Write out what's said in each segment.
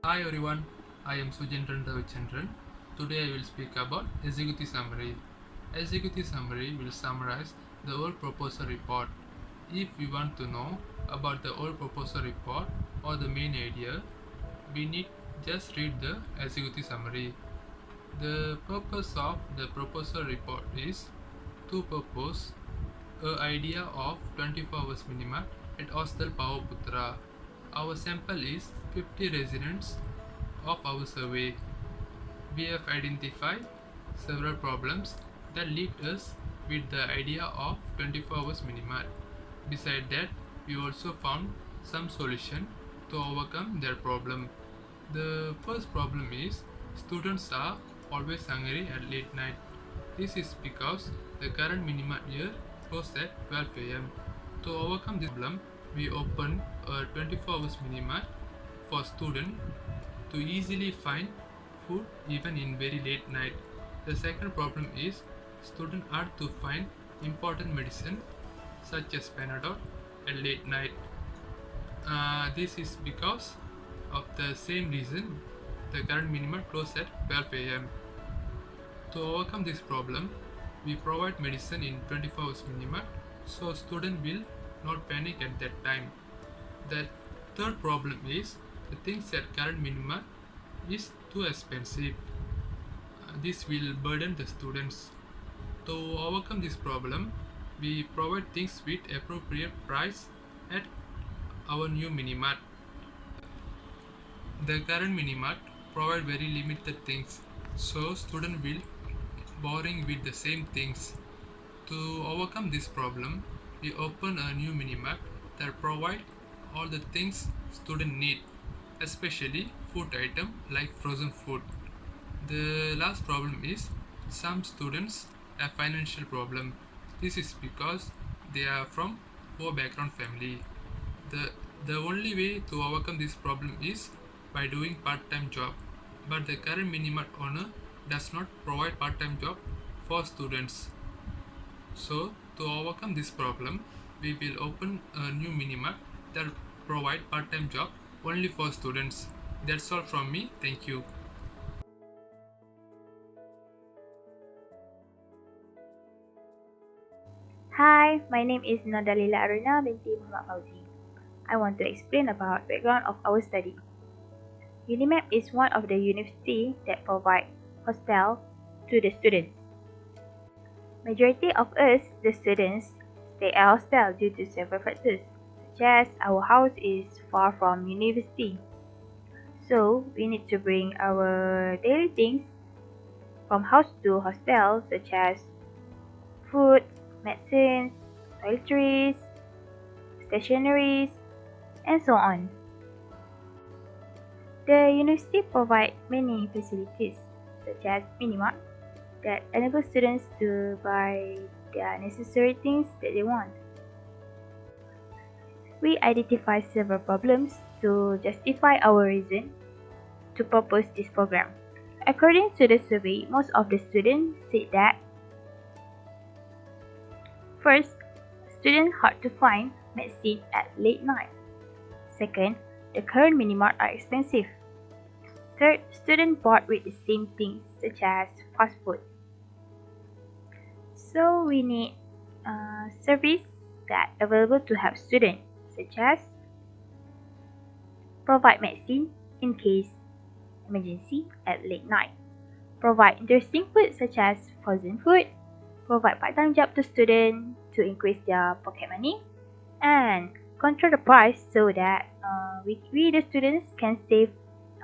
Hi everyone, I am Sujendran Ravichandran. Today I will speak about executive summary. Executive summary will summarize the whole proposal report. If we want to know about the whole proposal report or the main idea, we need just read the executive summary. The purpose of the proposal report is to propose a idea of 24 hours minimum at hostel Pauh Putra. Our sample is 50 residents of our survey. We have identified several problems that lead us with the idea of 24 hours minimum. Besides that, we also found some solution to overcome their problem. The first problem is students are always hungry at late night. This is because the current minimum year closed at 12 am. To overcome this problem, we opened a 24 hours minimum for students to easily find food even in very late night. The second problem is students are to find important medicine such as Panadol at late night. This is because of the same reason the current minimum closed at 12 am. To overcome this problem, we provide medicine in 24 hours minimum so students will not panic at that time. The third problem is the things at current minimum is too expensive. This will burden the students. To overcome this problem, we provide things with appropriate price at our new minimart. The current minimart provide very limited things, so student will boring with the same things. To overcome this problem, we open a new minimap that provide all the things student need, especially food item like frozen food. The last problem is some students have financial problem. This is because they are from poor background family. The the only way to overcome this problem is by doing part-time job. But the current minimart owner does not provide part-time job for students. So to overcome this problem, we will open a new minimart that provide part-time job only for students. That's all from me. Thank you. Hi, my name is Nodalila Aruna binti Muhammad Fauzi. I want to explain about background of our study. Unimap is one of the university that provide hostel to the students. Majority of us, the students, stay at hostel due to several factors, such as our house is far from university. So we need to bring our daily things from house to hostel, such as food, medicines, toiletries, stationaries, and so on. The university provides many facilities, such as minimart, that enable students to buy their necessary things that they want. We identify several problems to justify our reason to propose this program. According to the survey, most of the students said that first, students hard to find medicine at late night. Second, the current minimart are expensive. Third, students bored with the same things such as fast food. So we need service that available to help students, such as provide medicine in case emergency at late night, provide interesting food such as frozen food, provide part-time job to students to increase their pocket money, and control the price so that we the students can save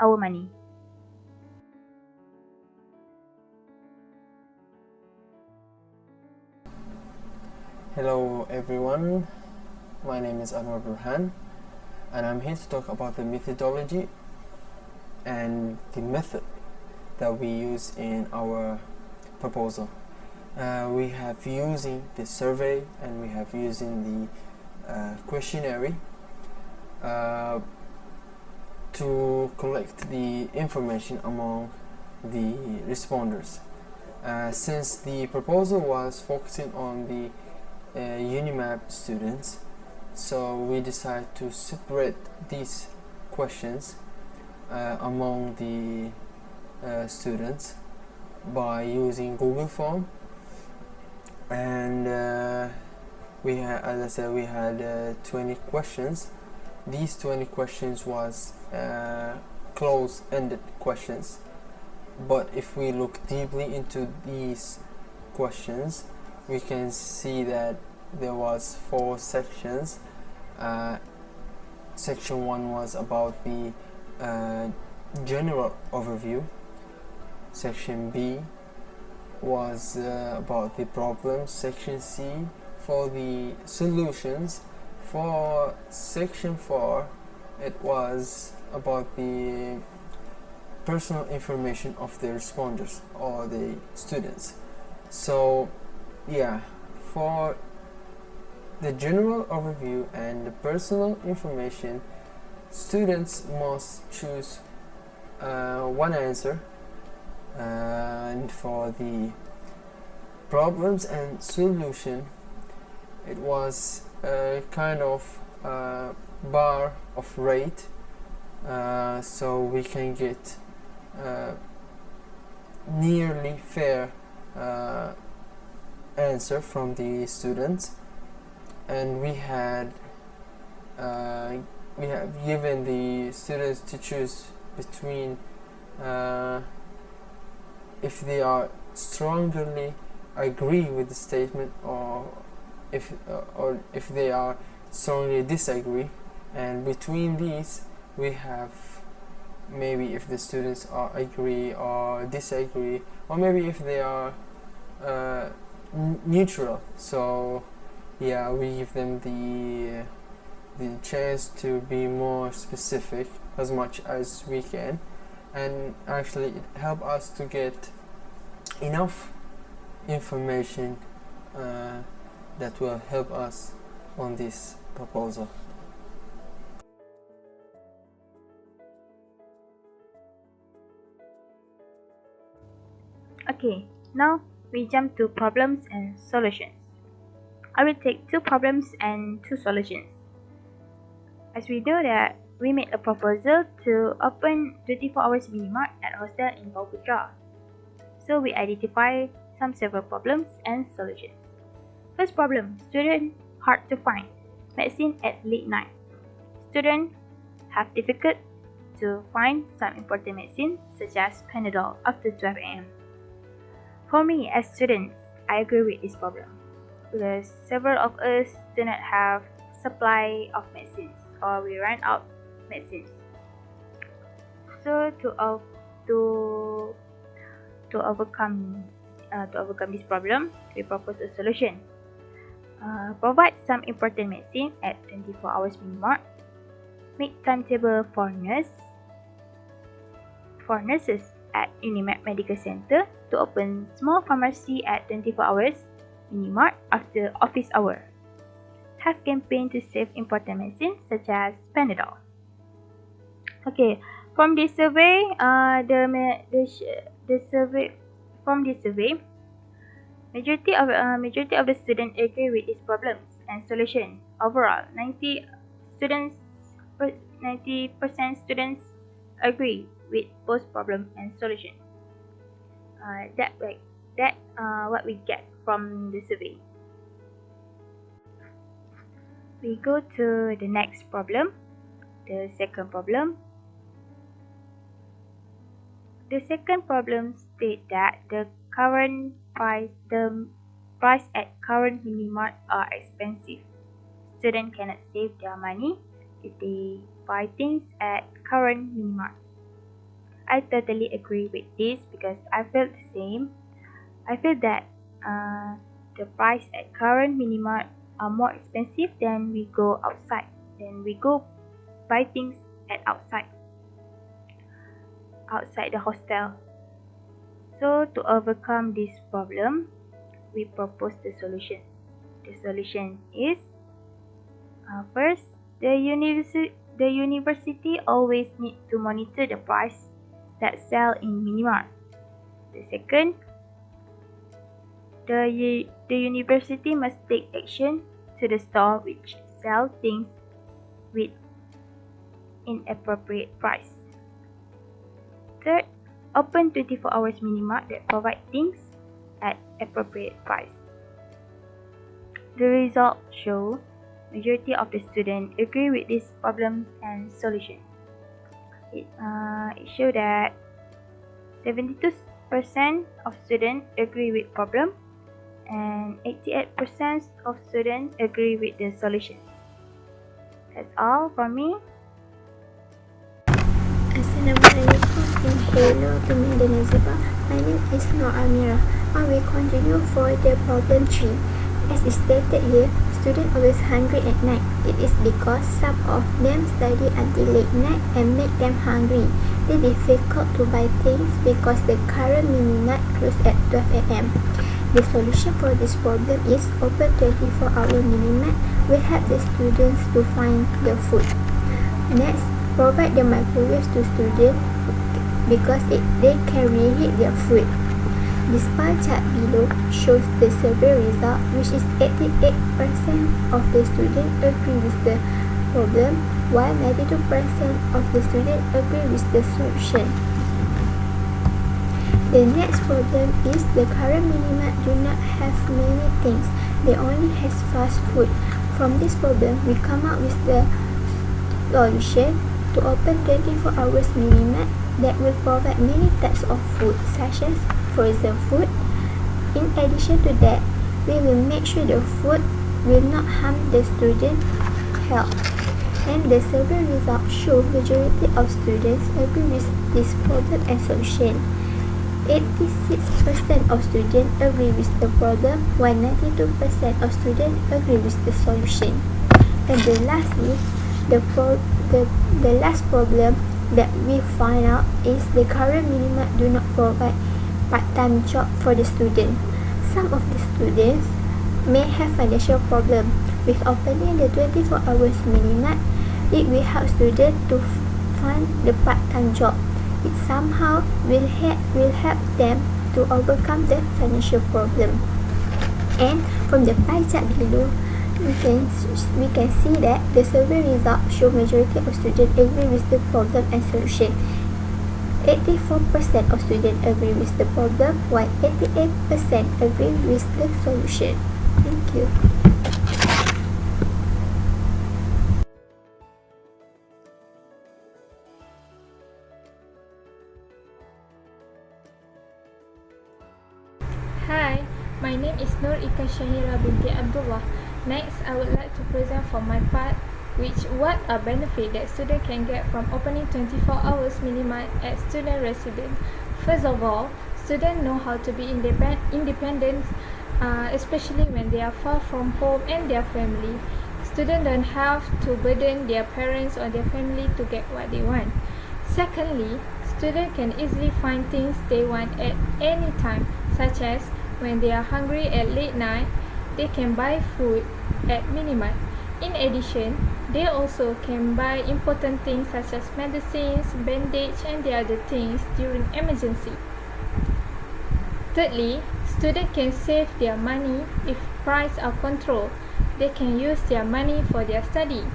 our money. Hello everyone, my name is Anwar Burhan and I'm here to talk about the methodology and the method that we use in our proposal. We have using the survey and we have using the questionnaire to collect the information among the responders. Since the proposal was focusing on the Unimap students, so we decided to separate these questions among the students by using Google Form, and we had, as I said, we had 20 questions. These 20 questions was close-ended questions, but if we look deeply into these questions, we can see that there was 4 sections. Section 1 was about the general overview. Section B was about the problems. Section C for the solutions. For section 4, it was about the personal information of the responders or the students. So yeah, for the general overview and the personal information, students must choose one answer, and for the problems and solution, it was a kind of bar of rate, so we can get nearly fair answer from the students. And we have given the students to choose between if they are strongly agree with the statement, or if they are strongly disagree. And between these, we have maybe if the students are agree or disagree, or maybe if they are neutral. So yeah, we give them the chance to be more specific as much as we can, and actually it help us to get enough information that will help us on this proposal. Okay, now we jump to problems and solutions. I will take 2 problems and 2 solutions. As we know that we made a proposal to open 24 hours minimart at hostel in Pauh Putra. So we identify some several problems and solutions. First problem, student hard to find medicine at late night. Student have difficult to find some important medicine such as Panadol after 12 am. For me as students, I agree with this problem because several of us do not have supply of medicines, or we run out medicines. So to overcome this problem, we propose a solution. Provide some important medicine at 24 hours minimart. Make timetable for nurses at Unimap Medical Center to open small pharmacy at 24 hours minimart after office hour. Have campaign to save important medicine such as Panadol. Okay, from this survey, majority of the students agree with these problems and solution. Overall, 90% students agree with both problem and solution. What we get from the survey. We go to the next problem, the second problem. The second problem states that the price at current minimart are expensive. Students cannot save their money if they buy things at current minimart. I totally agree with this because I feel the same. I feel that the price at current minimart are more expensive than we go outside. Then we go buy things at outside the hostel. So to overcome this problem, we propose the solution. The solution is first, the university always need to monitor the price that sell in minimart. The second, the university must take action to the store which sell things with inappropriate price. Third, open 24 hours minimart that provide things at appropriate price. The results show majority of the students agree with these problems and solutions. It shows that 72% of students agree with problem and 88% of students agree with the solution. That's all from me. Assalamualaikum and hello to me the Naziba. My name is Nur Amira. I will continue for the problem 3. As is stated here, students always hungry at night. It is because some of them study until late night and make them hungry. It is difficult to buy things because the current minimart closes at 12 a.m. The solution for this problem is open 24-hour minimart will help the students to find the food. Next, provide the microwaves to students because they can reheat their food. This pie chart below shows the survey result, which is 88% of the students agree with the problem, while 92% of the students agree with the solution. The next problem is the current minimart do not have many things. They only has fast food. From this problem, we come up with the solution to open 24 hours minimart that will provide many types of food, such as frozen food. In addition to that, we will make sure the food will not harm the student health. And the survey results show majority of students agree with this problem and solution. 86% of students agree with the problem, while 92% of students agree with the solution. And then lastly, the last problem that we find out is the current minimart do not provide part-time job for the student. Some of the students may have financial problem. With opening the 24 hours minimart, it will help students to find the part-time job. It somehow will help them to overcome the financial problem. And from the pie chart below, we can see that the survey results show majority of students agree with the problem and solution. 84% of students agree with the problem, while 88% agree with the solution. Thank you. Hi, my name is Nur Ika Shahira binti Abdullah. Next, I would like to present for my part what are benefits that students can get from opening 24 hours minimart at student residence. First of all, students know how to be independent, especially when they are far from home and their family. Students don't have to burden their parents or their family to get what they want. Secondly, students can easily find things they want at any time, such as when they are hungry at late night, they can buy food at minimart. In addition, they also can buy important things such as medicines, bandage, and the other things during emergency. Thirdly, students can save their money if prices are controlled. They can use their money for their study.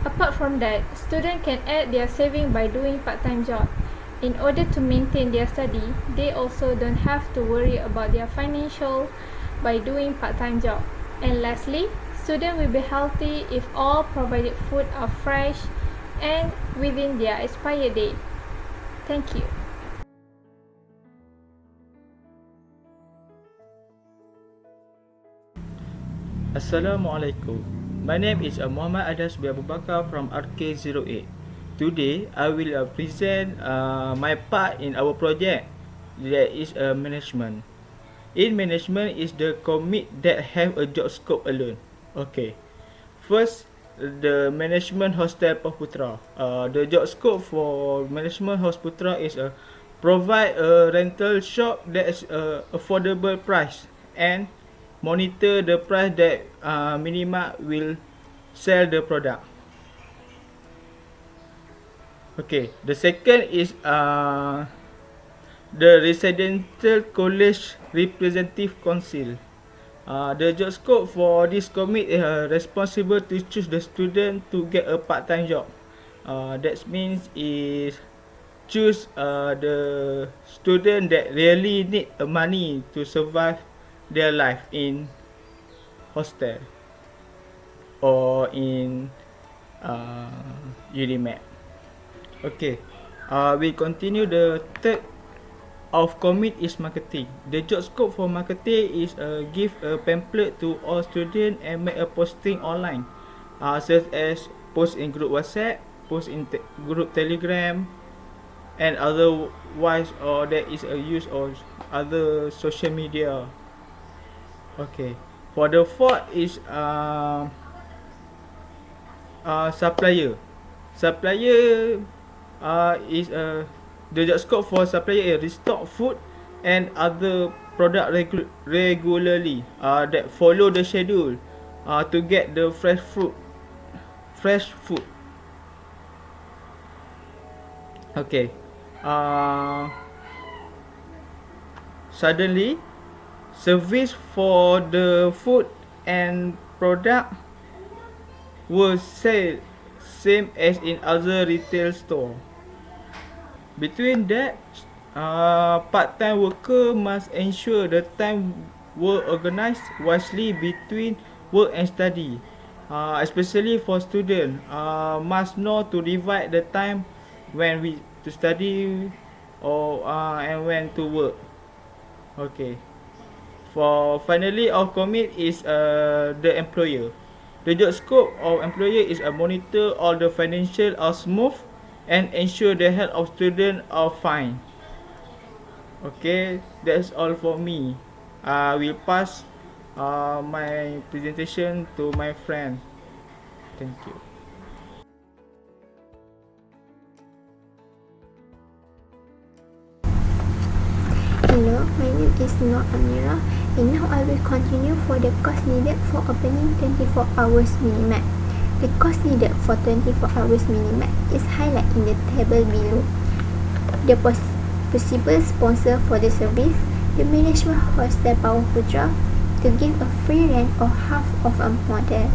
Apart from that, students can add their saving by doing part-time job. In order to maintain their study, they also don't have to worry about their financial by doing part-time job. And lastly, students will be healthy if all provided food are fresh and within their expired date. Thank you. Assalamualaikum. My name is Muhammad Adas bin Abu Bakar from RK08. Today, I will present my part in our project that is management. In management is the commit that have a job scope alone. Okay. First, the management hostel Pauh Putra. The job scope for management hostel Putra is provide a rental shop that is affordable price and monitor the price that minimart will sell the product. Okay. The second is the residential college representative council. The job scope for this committee is responsible to choose the student to get a part-time job. That means is choose the student that really need money to survive their life in hostel or in Unimap. Okay, we continue. The third of commit is marketing. The job scope for marketing is give a pamphlet to all students and make a posting online, such as post in group WhatsApp, post in group Telegram, and otherwise, or there is a use of other social media. Okay, for the fourth is supplier. Supplier is the job scope for supplier is restock food and other product regularly that follow the schedule to get the fresh food. Okay. Suddenly, service for the food and product will sell same as in other retail store. Between that, part-time worker must ensure the time work organized wisely between work and study. Especially for student, must know to divide the time when we to study or and when to work. Okay. For finally, our commit is the employer. The job scope of employer is a monitor all the financial are smooth and ensure the health of student are fine. Okay, that's all for me. I will pass my presentation to my friend. Thank you. Hello, my name is Nur Amira, and now I will continue for the cost needed for opening 24 hours minimart. The cost needed for 24 hours minimart is highlighted in the table below. The possible sponsor for the service, the management hostel Pauh Putra, to give a free rent or half of a model.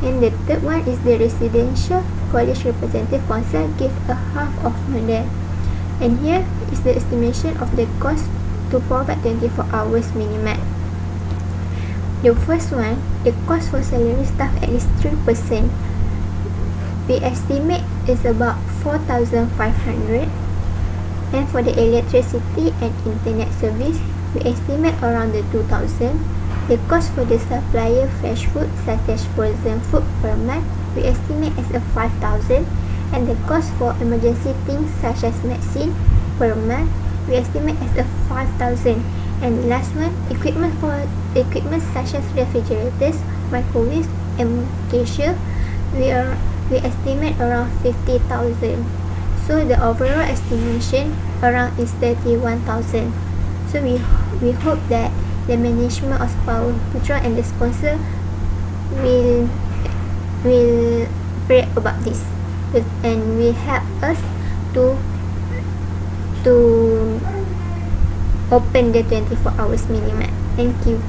And the third one is the residential college representative council give a half of model. And here is the estimation of the cost to provide 24 hours minimart. The first one, the cost for salary staff at least 3%. We estimate is about 4,500. And for the electricity and internet service, we estimate around the 2,000. The cost for the supplier fresh food such as frozen food per month, we estimate as a 5,000. And the cost for emergency things such as medicine per month, we estimate as a 5,000. And the last one, equipment such as refrigerators, microwaves, and cashier, we estimate around 50,000. So the overall estimation around is 31,000. So we hope that the management of Pauh Putra and the sponsor will pray about this and will help us to open the 24 hours minimart. Thank you.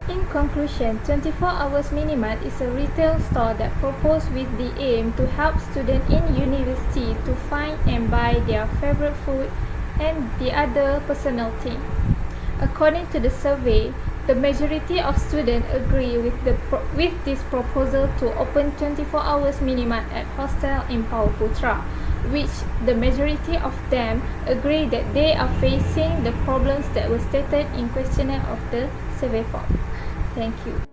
In conclusion, 24 Hours Minimart is a retail store that proposes with the aim to help students in university to find and buy their favorite food and the other personal thing. According to the survey, the majority of students agree with this proposal to open 24 Hours Minimart at hostel in Pauh Putra, which the majority of them agree that they are facing the problems that were stated in questionnaire of the survey form. Thank you.